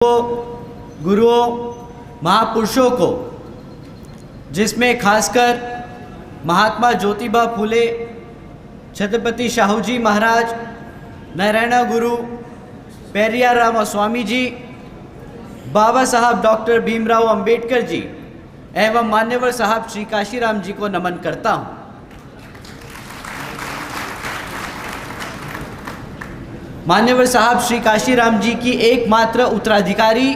गुरुओं, महापुरुषों को, जिसमें खासकर महात्मा ज्योतिबा फूले, छत्रपति शाहू जी महाराज, नारायण गुरु, पेरियार रामास्वामी जी, बाबा साहब डॉक्टर भीमराव अंबेडकर जी एवं मान्यवर साहब श्री काशीराम जी को नमन करता हूँ। मान्यवर साहब श्री काशीराम जी की एकमात्र उत्तराधिकारी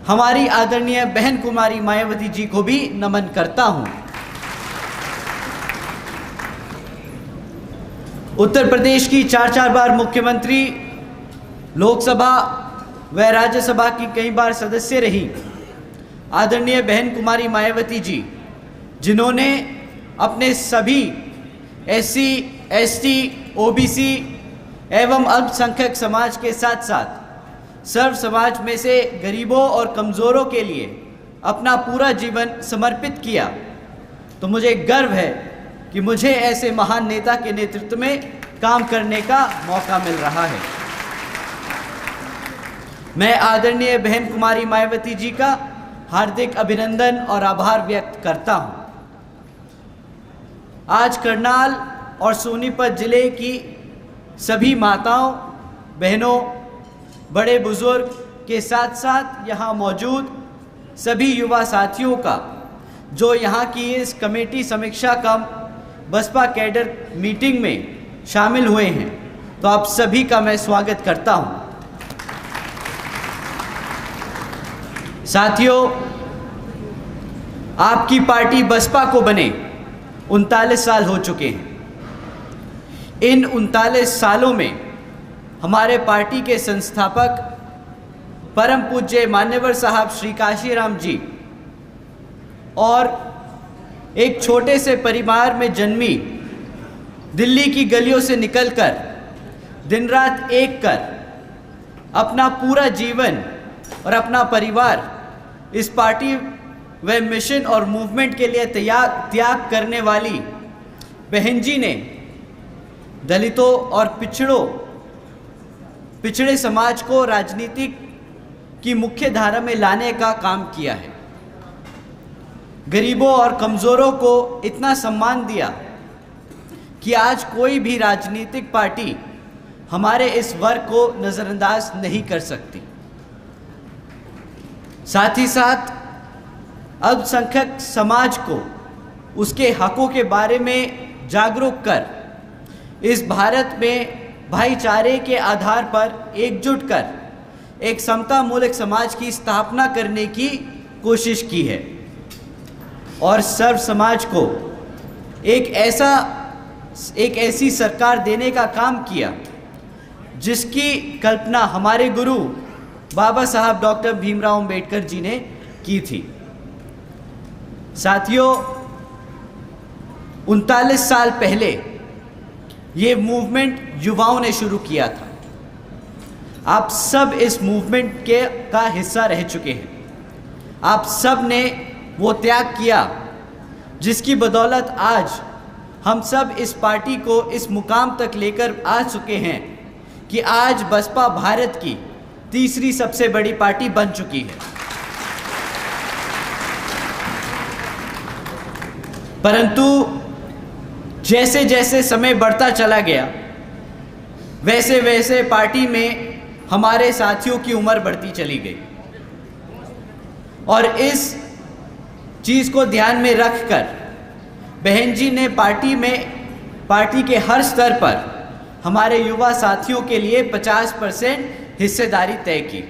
हमारी आदरणीय बहन कुमारी मायावती जी को भी नमन करता हूं। उत्तर प्रदेश की चार बार मुख्यमंत्री, लोकसभा व राज्यसभा की कई बार सदस्य रही आदरणीय बहन कुमारी मायावती जी, जिन्होंने अपने सभी SC, ST, OBC एवं अल्पसंख्यक समाज के साथ साथ सर्व समाज में से गरीबों और कमज़ोरों के लिए अपना पूरा जीवन समर्पित किया, तो मुझे गर्व है कि मुझे ऐसे महान नेता के नेतृत्व में काम करने का मौका मिल रहा है। मैं आदरणीय बहन कुमारी मायावती जी का हार्दिक अभिनंदन और आभार व्यक्त करता हूं। आज करनाल और सोनीपत जिले की सभी माताओं, बहनों, बड़े बुजुर्ग के साथ साथ यहाँ मौजूद सभी युवा साथियों का, जो यहाँ की इस कमेटी समीक्षा कम बसपा कैडर मीटिंग में शामिल हुए हैं, तो आप सभी का मैं स्वागत करता हूँ। साथियों, आपकी पार्टी बसपा को बने 39 साल हो चुके हैं। इन 39 सालों में हमारे पार्टी के संस्थापक परम पूज्य मान्यवर साहब श्री काशीराम जी और एक छोटे से परिवार में जन्मी, दिल्ली की गलियों से निकलकर दिन रात एक कर अपना पूरा जीवन और अपना परिवार इस पार्टी व मिशन और मूवमेंट के लिए त्याग करने वाली बहन जी ने दलितों और पिछड़े समाज को राजनीतिक की मुख्य धारा में लाने का काम किया है। गरीबों और कमज़ोरों को इतना सम्मान दिया कि आज कोई भी राजनीतिक पार्टी हमारे इस वर्ग को नज़रअंदाज नहीं कर सकती। साथ ही साथ अल्पसंख्यक समाज को उसके हकों के बारे में जागरूक कर इस भारत में भाईचारे के आधार पर एकजुट कर एक समता मूलक समाज की स्थापना करने की कोशिश की है और सर्व समाज को एक ऐसी सरकार देने का काम किया जिसकी कल्पना हमारे गुरु बाबा साहब डॉक्टर भीमराव अंबेडकर जी ने की थी। साथियों, 39 साल पहले ये मूवमेंट युवाओं ने शुरू किया था। आप सब इस मूवमेंट का हिस्सा रह चुके हैं। आप सब ने वो त्याग किया जिसकी बदौलत आज हम सब इस पार्टी को इस मुकाम तक लेकर आ चुके हैं कि आज बसपा भारत की तीसरी सबसे बड़ी पार्टी बन चुकी है। परंतु जैसे जैसे समय बढ़ता चला गया, वैसे वैसे पार्टी में हमारे साथियों की उम्र बढ़ती चली गई और इस चीज़ को ध्यान में रखकर बहन जी ने पार्टी के हर स्तर पर हमारे युवा साथियों के लिए 50% हिस्सेदारी तय की।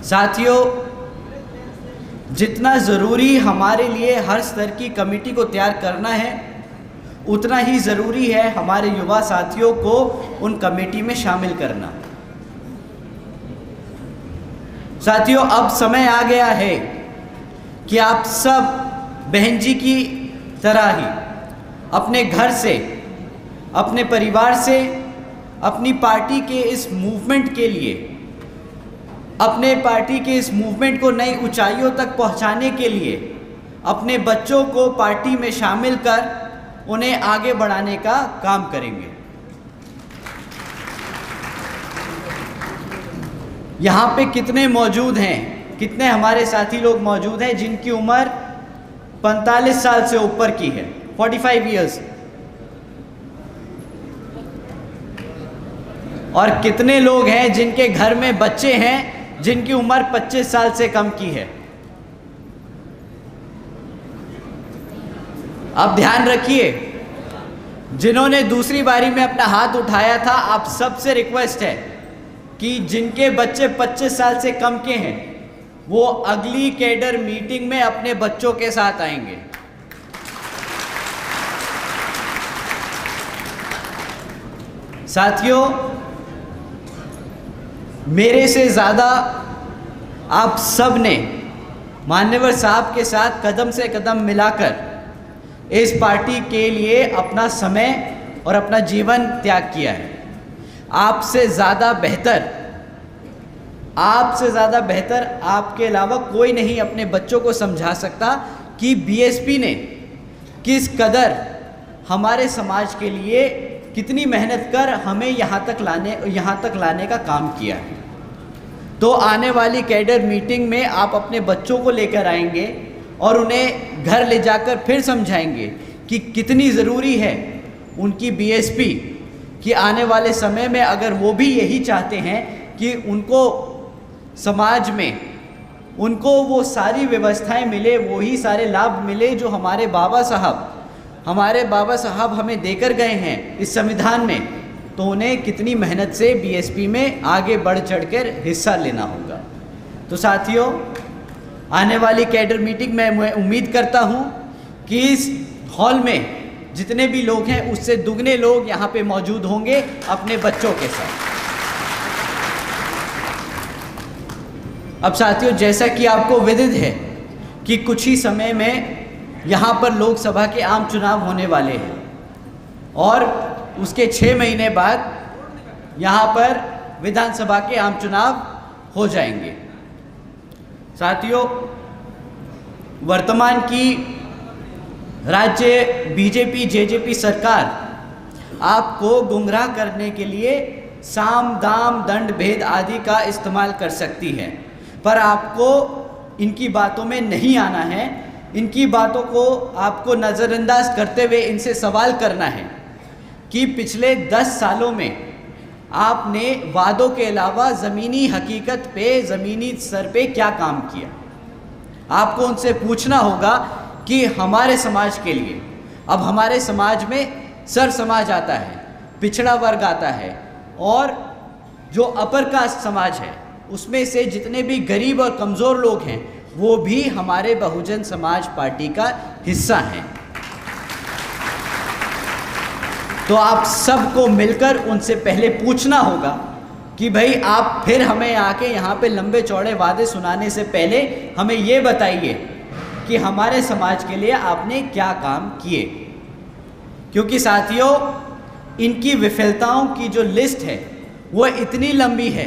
साथियों, जितना ज़रूरी हमारे लिए हर स्तर की कमेटी को तैयार करना है, उतना ही ज़रूरी है हमारे युवा साथियों को उन कमेटी में शामिल करना। साथियों, अब समय आ गया है कि आप सब बहन जी की तरह ही अपने घर से, अपने परिवार से, अपनी पार्टी के इस मूवमेंट के लिए, अपने पार्टी के इस मूवमेंट को नई ऊंचाइयों तक पहुंचाने के लिए अपने बच्चों को पार्टी में शामिल कर उन्हें आगे बढ़ाने का काम करेंगे। यहाँ पे कितने मौजूद हैं, कितने हमारे साथी लोग मौजूद हैं जिनकी उम्र 45 साल से ऊपर की है, 45 इयर्स, और कितने लोग हैं जिनके घर में बच्चे हैं जिनकी उम्र 25 साल से कम की है। अब ध्यान रखिए, जिन्होंने दूसरी बारी में अपना हाथ उठाया था, आप सबसे रिक्वेस्ट है कि जिनके बच्चे 25 साल से कम के हैं वो अगली कैडर मीटिंग में अपने बच्चों के साथ आएंगे। साथियों, मेरे से ज़्यादा आप सब ने मान्यवर साहब के साथ कदम से कदम मिलाकर इस पार्टी के लिए अपना समय और अपना जीवन त्याग किया है। आपसे ज़्यादा बेहतर आपके अलावा कोई नहीं अपने बच्चों को समझा सकता कि बीएसपी ने किस कदर हमारे समाज के लिए कितनी मेहनत कर हमें यहाँ तक लाने का काम किया है। तो आने वाली कैडर मीटिंग में आप अपने बच्चों को लेकर आएंगे और उन्हें घर ले जाकर फिर समझाएंगे कि कितनी ज़रूरी है उनकी बीएसपी, कि आने वाले समय में अगर वो भी यही चाहते हैं कि उनको समाज में उनको वो सारी व्यवस्थाएं मिले, वही सारे लाभ मिले जो हमारे बाबा साहब हमें देकर गए हैं इस संविधान में, तो उन्हें कितनी मेहनत से बीएसपी में आगे बढ़ चढ़कर हिस्सा लेना होगा। तो साथियों, आने वाली कैडर मीटिंग में मैं उम्मीद करता हूं कि इस हॉल में जितने भी लोग हैं उससे दुगने लोग यहाँ पे मौजूद होंगे अपने बच्चों के साथ। अब साथियों, जैसा कि आपको विदित है कि कुछ ही समय में यहाँ पर लोकसभा के आम चुनाव होने वाले हैं और उसके 6 महीने बाद यहाँ पर विधानसभा के आम चुनाव हो जाएंगे। साथियों, वर्तमान की राज्य बीजेपी जेजेपी सरकार आपको गुमराह करने के लिए साम दाम दंड भेद आदि का इस्तेमाल कर सकती है, पर आपको इनकी बातों में नहीं आना है। इनकी बातों को आपको नज़रअंदाज करते हुए इनसे सवाल करना है कि पिछले 10 सालों में आपने वादों के अलावा ज़मीनी हकीकत पे, ज़मीनी स्तर पे क्या काम किया। आपको उनसे पूछना होगा कि हमारे समाज के लिए, अब हमारे समाज में सर समाज आता है, पिछड़ा वर्ग आता है और जो अपर कास्ट समाज है उसमें से जितने भी गरीब और कमज़ोर लोग हैं वो भी हमारे बहुजन समाज पार्टी का हिस्सा हैं। तो आप सबको मिलकर उनसे पहले पूछना होगा कि भाई आप फिर हमें आके यहाँ पे लंबे चौड़े वादे सुनाने से पहले हमें ये बताइए कि हमारे समाज के लिए आपने क्या काम किए। क्योंकि साथियों, इनकी विफलताओं की जो लिस्ट है वो इतनी लंबी है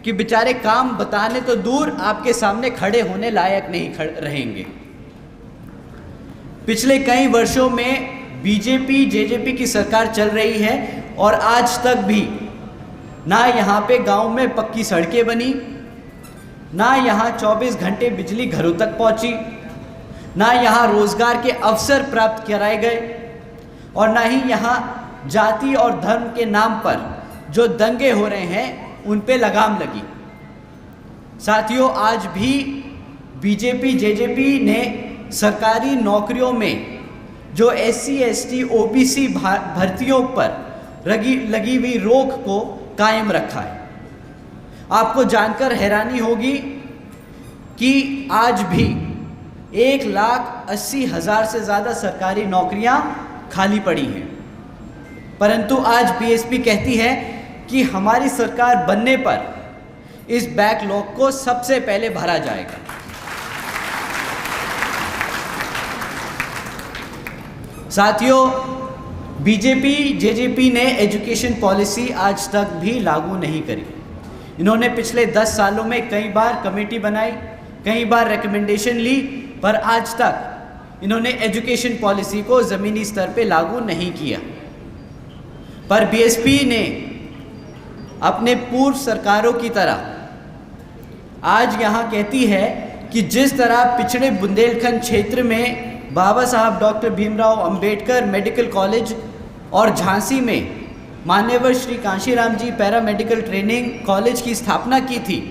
कि बेचारे काम बताने तो दूर आपके सामने खड़े होने लायक नहीं रहेंगे। पिछले कई वर्षों में बीजेपी जेजेपी की सरकार चल रही है और आज तक भी ना यहाँ पे गांव में पक्की सड़कें बनी, ना यहाँ 24 घंटे बिजली घरों तक पहुँची, ना यहाँ रोज़गार के अवसर प्राप्त कराए गए और ना ही यहाँ जाति और धर्म के नाम पर जो दंगे हो रहे हैं उन पे लगाम लगी। साथियों, आज भी बीजेपी जेजेपी ने सरकारी नौकरियों में जो SC ST OBC भर्तियों पर लगी हुई रोक को कायम रखा है। आपको जानकर हैरानी होगी कि आज भी 1,80,000 से ज़्यादा सरकारी नौकरियां खाली पड़ी हैं, परंतु आज बीएसपी कहती है कि हमारी सरकार बनने पर इस बैकलॉग को सबसे पहले भरा जाएगा। साथियों, बीजेपी जेजेपी ने एजुकेशन पॉलिसी आज तक भी लागू नहीं करी। इन्होंने पिछले 10 सालों में कई बार कमेटी बनाई, कई बार रिकमेंडेशन ली, पर आज तक इन्होंने एजुकेशन पॉलिसी को ज़मीनी स्तर पे लागू नहीं किया। पर बीएसपी ने अपने पूर्व सरकारों की तरह आज यहाँ कहती है कि जिस तरह पिछड़े बुंदेलखंड क्षेत्र में बाबा साहब doctor Bhimrao Ambedkar medical college और झांसी में मान्यवर श्री कांशीराम जी पैरामेडिकल ट्रेनिंग कॉलेज की स्थापना की थी,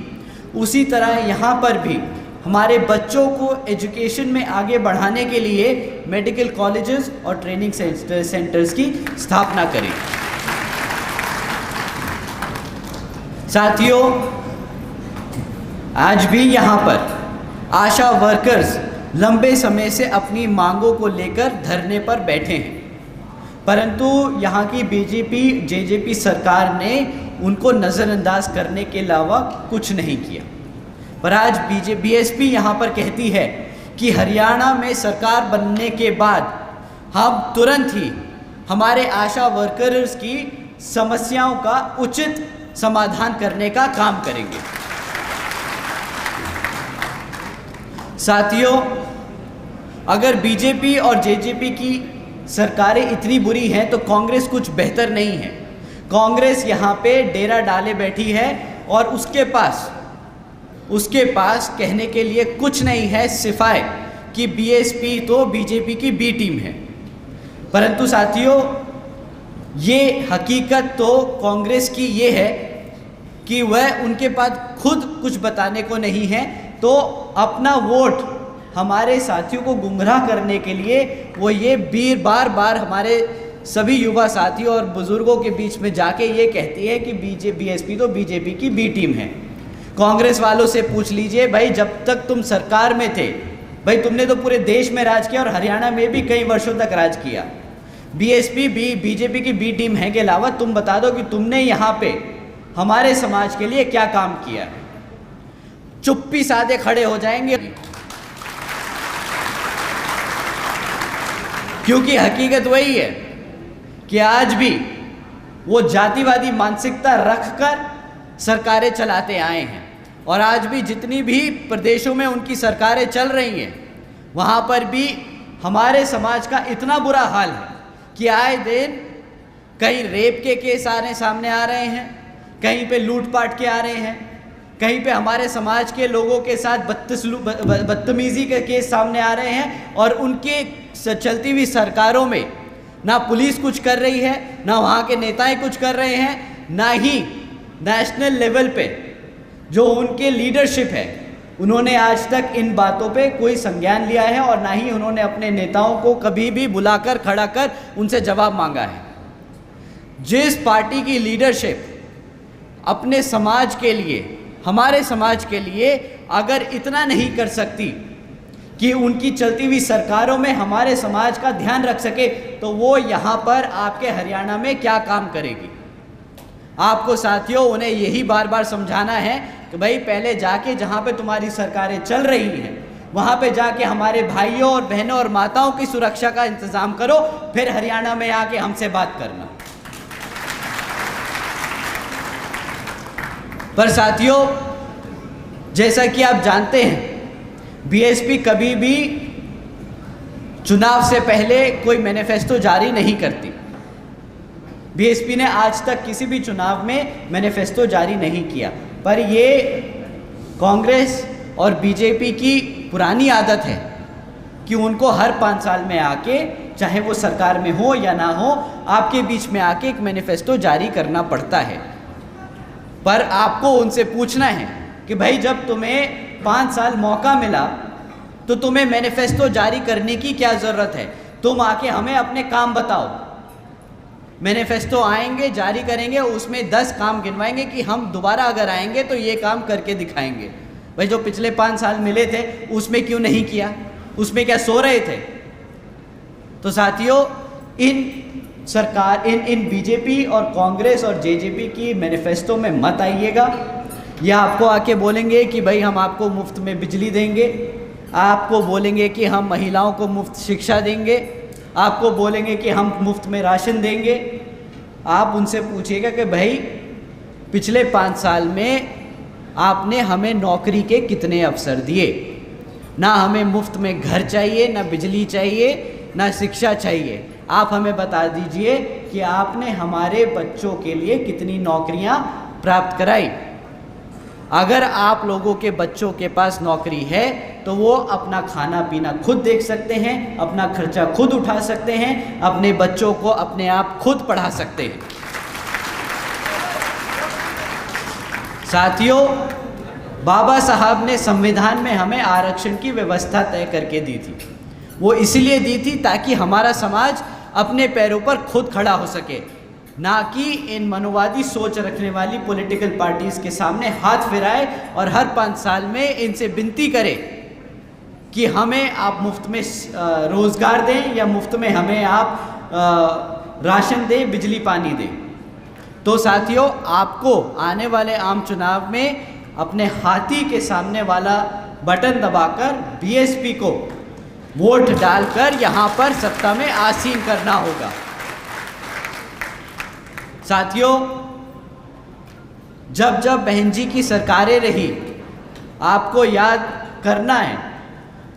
उसी तरह यहाँ पर भी हमारे बच्चों को एजुकेशन में आगे बढ़ाने के लिए मेडिकल कॉलेजेस और ट्रेनिंग सेंटर्स की स्थापना करें। साथियों, आज भी यहाँ पर आशा वर्कर्स लंबे समय से अपनी मांगों को लेकर धरने पर बैठे हैं, परंतु यहाँ की बीजेपी जेजेपी सरकार ने उनको नज़रअंदाज करने के अलावा कुछ नहीं किया। पर आज बीएसपी यहाँ पर कहती है कि हरियाणा में सरकार बनने के बाद हम तुरंत ही हमारे आशा वर्कर्स की समस्याओं का उचित समाधान करने का काम करेंगे। साथियों, अगर बीजेपी और जेजेपी की सरकारें इतनी बुरी हैं तो कांग्रेस कुछ बेहतर नहीं है। कांग्रेस यहाँ पे डेरा डाले बैठी है और उसके पास कहने के लिए कुछ नहीं है सिवाय कि बीएसपी तो बीजेपी की बी टीम है। परंतु साथियों, ये हकीकत तो कांग्रेस की ये है कि वह उनके पास खुद कुछ बताने को नहीं है, तो अपना वोट हमारे साथियों को गुमराह करने के लिए वो ये बार बार हमारे सभी युवा साथियों और बुजुर्गों के बीच में जाके ये कहती है कि बीएसपी तो बीजेपी की बी टीम है। कांग्रेस वालों से पूछ लीजिए भाई, जब तक तुम सरकार में थे भाई तुमने तो पूरे देश में राज किया और हरियाणा में भी कई वर्षों तक राज किया। बीएसपी भी बीजेपी की बी टीम है के अलावा तुम बता दो कि तुमने यहाँ पे हमारे समाज के लिए क्या काम किया। चुप्पी साधे खड़े हो जाएंगे, क्योंकि हकीकत वही है कि आज भी वो जातिवादी मानसिकता रखकर सरकारें चलाते आए हैं और आज भी जितनी भी प्रदेशों में उनकी सरकारें चल रही हैं वहाँ पर भी हमारे समाज का इतना बुरा हाल है कि आए दिन कहीं रेप के केस सामने आ रहे हैं, कहीं पे लूटपाट के आ रहे हैं, कहीं पे हमारे समाज के लोगों के साथ बदतमीजी के केस सामने आ रहे हैं और उनके चलती हुई सरकारों में ना पुलिस कुछ कर रही है, ना वहाँ के नेताएं कुछ कर रहे हैं, ना ही नेशनल लेवल पे जो उनके लीडरशिप है उन्होंने आज तक इन बातों पे कोई संज्ञान लिया है और ना ही उन्होंने अपने नेताओं को कभी भी बुलाकर खड़ा कर उनसे जवाब मांगा है। जिस पार्टी की लीडरशिप अपने समाज के लिए, हमारे समाज के लिए अगर इतना नहीं कर सकती कि उनकी चलती हुई सरकारों में हमारे समाज का ध्यान रख सके, तो वो यहाँ पर आपके हरियाणा में क्या काम करेगी। आपको साथियों उन्हें यही बार बार समझाना है कि भाई पहले जाके जहाँ पे तुम्हारी सरकारें चल रही हैं वहाँ पे जाके हमारे भाइयों और बहनों और माताओं की सुरक्षा का इंतज़ाम करो, फिर हरियाणा में आके हमसे बात करना। पर साथियों, जैसा कि आप जानते हैं बीएसपी कभी भी चुनाव से पहले कोई मैनिफेस्टो जारी नहीं करती। बीएसपी ने आज तक किसी भी चुनाव में मैनिफेस्टो जारी नहीं किया, पर ये कांग्रेस और बीजेपी की पुरानी आदत है कि उनको हर 5 साल में आके, चाहे वो सरकार में हो या ना हो, आपके बीच में आके एक मैनिफेस्टो जारी करना पड़ता है। पर आपको उनसे पूछना है कि भाई जब तुम्हें 5 साल मौका मिला तो तुम्हें मैनिफेस्टो जारी करने की क्या ज़रूरत है। तुम आके हमें अपने काम बताओ। मैनिफेस्टो आएंगे, जारी करेंगे, उसमें 10 काम गिनवाएंगे कि हम दोबारा अगर आएंगे तो ये काम करके दिखाएंगे। भाई जो पिछले 5 साल मिले थे उसमें क्यों नहीं किया, उसमें क्या सो रहे थे। तो साथियों, इन बीजेपी और कांग्रेस और जेजेपी की मैनिफेस्टो में मत आइएगा। या आपको आके बोलेंगे कि भाई हम आपको मुफ्त में बिजली देंगे, आपको बोलेंगे कि हम महिलाओं को मुफ्त शिक्षा देंगे, आपको बोलेंगे कि हम मुफ्त में राशन देंगे। आप उनसे पूछिएगा कि भाई पिछले 5 साल में आपने हमें नौकरी के कितने अवसर दिए। ना हमें मुफ्त में घर चाहिए, ना बिजली चाहिए, ना शिक्षा चाहिए। आप हमें बता दीजिए कि आपने हमारे बच्चों के लिए कितनी नौकरियां प्राप्त कराई। अगर आप लोगों के बच्चों के पास नौकरी है तो वो अपना खाना पीना खुद देख सकते हैं, अपना खर्चा खुद उठा सकते हैं, अपने बच्चों को अपने आप खुद पढ़ा सकते हैं। साथियों, बाबा साहब ने संविधान में हमें आरक्षण की व्यवस्था तय करके दी थी। वो इसलिए दी थी ताकि हमारा समाज अपने पैरों पर खुद खड़ा हो सके, ना कि इन मनोवादी सोच रखने वाली पॉलिटिकल पार्टीज के सामने हाथ फिराए और हर 5 साल में इनसे विनती करे कि हमें आप मुफ्त में रोज़गार दें या मुफ्त में हमें आप राशन दें, बिजली पानी दें। तो साथियों, आपको आने वाले आम चुनाव में अपने हाथी के सामने वाला बटन दबाकर बीएसपी को वोट डालकर यहाँ पर सत्ता में आसीन करना होगा। साथियों, जब जब बहन जी की सरकारें रही, आपको याद करना है,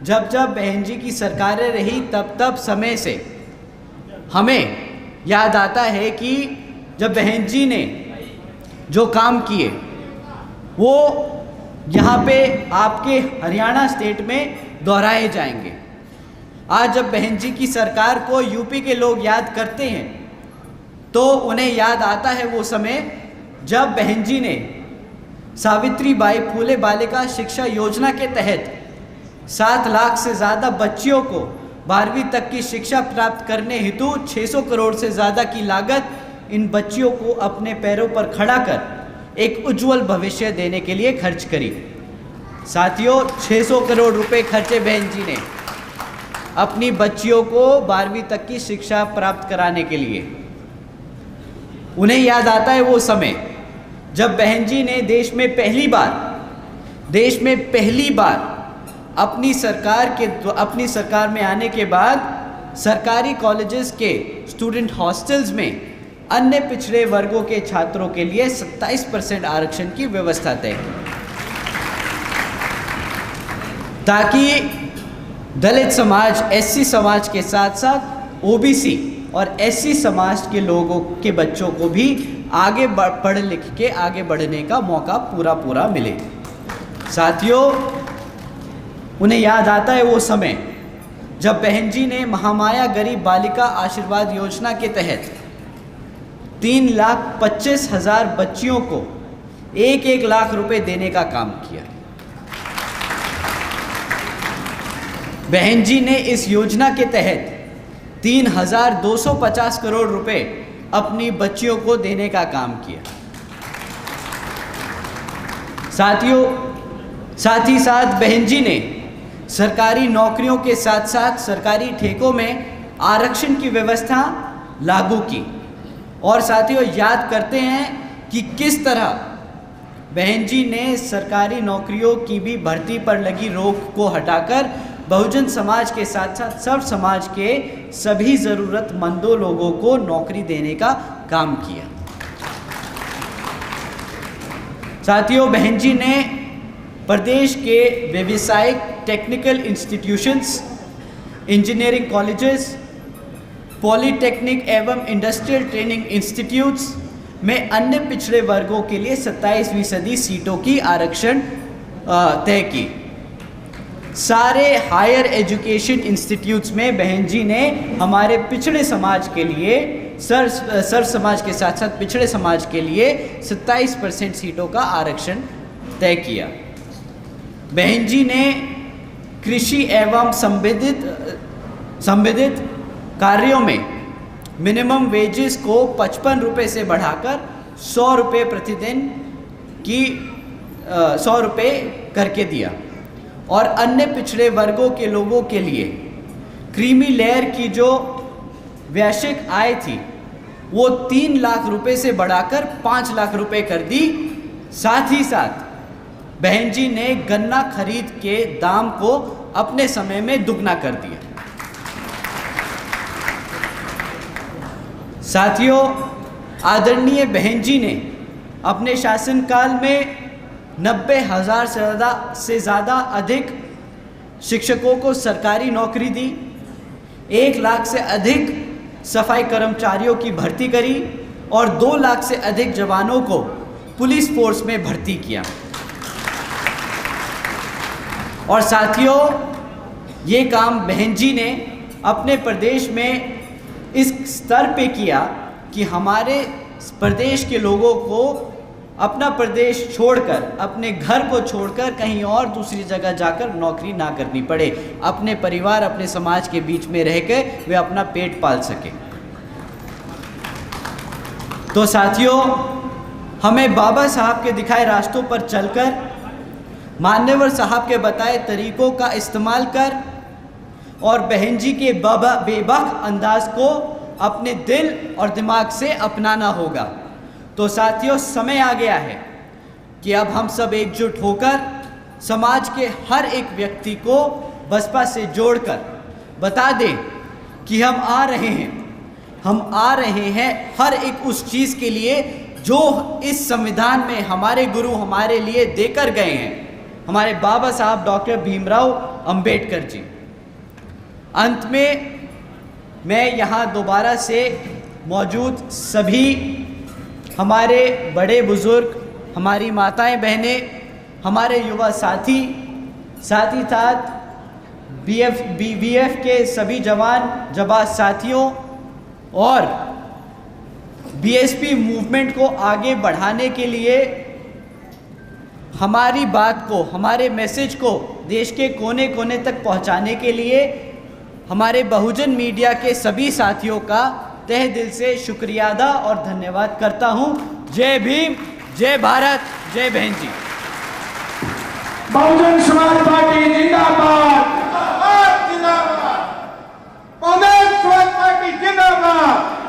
जब जब बहन जी की सरकारें रही तब तब समय से हमें याद आता है कि जब बहन जी ने जो काम किए वो यहाँ पे आपके हरियाणा स्टेट में दोहराए जाएंगे। आज जब बहन जी की सरकार को यूपी के लोग याद करते हैं तो उन्हें याद आता है वो समय जब बहन जी ने सावित्रीबाई फूले बालिका शिक्षा योजना के तहत 7 लाख से ज़्यादा बच्चियों को 12वीं तक की शिक्षा प्राप्त करने हेतु 600 करोड़ से ज़्यादा की लागत इन बच्चियों को अपने पैरों पर खड़ा कर एक उज्जवल भविष्य देने के लिए खर्च करी। साथियों, 600 करोड़ रुपए खर्चे बहन जी ने अपनी बच्चियों को 12वीं तक की शिक्षा प्राप्त कराने के लिए। उन्हें याद आता है वो समय जब बहन जी ने देश में पहली बार अपनी सरकार में आने के बाद सरकारी कॉलेजेस के स्टूडेंट हॉस्टल्स में अन्य पिछड़े वर्गों के छात्रों के लिए 27% आरक्षण की व्यवस्था तय की, ताकि दलित समाज, एससी समाज के साथ साथ ओबीसी और एससी समाज के लोगों के बच्चों को भी आगे पढ़ लिख के आगे बढ़ने का मौका पूरा मिले। साथियों, उन्हें याद आता है वो समय जब बहन जी ने महामाया गरीब बालिका आशीर्वाद योजना के तहत 3,25,000 बच्चियों को 1-1 लाख रुपए देने का काम किया। बहन जी ने इस योजना के तहत 3,250 करोड़ रुपए अपनी बच्चियों को देने का काम किया। साथियों, साथ ही साथ बहन जी ने सरकारी नौकरियों के साथ साथ सरकारी ठेकों में आरक्षण की व्यवस्था लागू की। और साथियों, याद करते हैं कि किस तरह बहन जी ने सरकारी नौकरियों की भी भर्ती पर लगी रोक को हटाकर बहुजन समाज के साथ साथ सर्व समाज के सभी ज़रूरतमंदों लोगों को नौकरी देने का काम किया। साथियों, बहन जी ने प्रदेश के व्यावसायिक technical institutions, engineering colleges, polytechnic एवं इंडस्ट्रियल ट्रेनिंग इंस्टीट्यूट्स में अन्य पिछड़े वर्गों के लिए 27% सीटों की आरक्षण तय की। सारे हायर एजुकेशन इंस्टीट्यूट्स में बहन जी ने हमारे पिछड़े समाज के लिए, सर्व समाज के साथ साथ पिछड़े समाज के लिए 27% सीटों का आरक्षण तय किया। बहन जी ने कृषि एवं संबंधित कार्यों में मिनिमम वेजेस को 55 रुपये से बढ़ाकर 100 रुपये प्रतिदिन की 100 रुपये करके दिया। और अन्य पिछड़े वर्गों के लोगों के लिए क्रीमी लेयर की जो वैश्विक आय थी वो 3 लाख रुपए से बढ़ाकर 5 लाख रुपए कर दी। साथ ही साथ बहन जी ने गन्ना खरीद के दाम को अपने समय में दुगना कर दिया। साथियों, आदरणीय बहन जी ने अपने शासनकाल में 90,000 से ज़्यादा अधिक शिक्षकों को सरकारी नौकरी दी, 1 लाख से अधिक सफाई कर्मचारियों की भर्ती करी और 2 लाख से अधिक जवानों को पुलिस फोर्स में भर्ती किया। और साथियों, ये काम बहन जी ने अपने प्रदेश में इस स्तर पे किया कि हमारे प्रदेश के लोगों को अपना प्रदेश छोड़कर, अपने घर को छोड़कर कहीं और दूसरी जगह जाकर नौकरी ना करनी पड़े, अपने परिवार, अपने समाज के बीच में रह के वे अपना पेट पाल सके। तो साथियों, हमें बाबा साहब के दिखाए रास्तों पर चलकर, मान्यवर साहब के बताए तरीकों का इस्तेमाल कर और बहन जी के बेबाक अंदाज को अपने दिल और दिमाग से अपनाना होगा। तो साथियों, समय आ गया है कि अब हम सब एकजुट होकर समाज के हर एक व्यक्ति को बसपा से जोड़कर बता दें कि हम आ रहे हैं हर एक उस चीज़ के लिए जो इस संविधान में हमारे गुरु हमारे लिए देकर गए हैं, हमारे बाबा साहब डॉक्टर भीमराव अंबेडकर जी। अंत में मैं यहाँ दोबारा से मौजूद सभी हमारे बड़े बुज़ुर्ग, हमारी माताएं बहनें, हमारे युवा साथी, साथ ही साथ BVF के सभी जवान जाबाज साथियों और BSP मूवमेंट को आगे बढ़ाने के लिए, हमारी बात को, हमारे मैसेज को देश के कोने कोने तक पहुंचाने के लिए हमारे बहुजन मीडिया के सभी साथियों का तहे दिल से शुक्रिया अदा और धन्यवाद करता हूं। जय भीम, जय भारत, जय बहन जी। बहुजन समाज पार्टी जिंदाबाद, जिंदाबाद। बहुजन समाज पार्टी जिंदाबाद।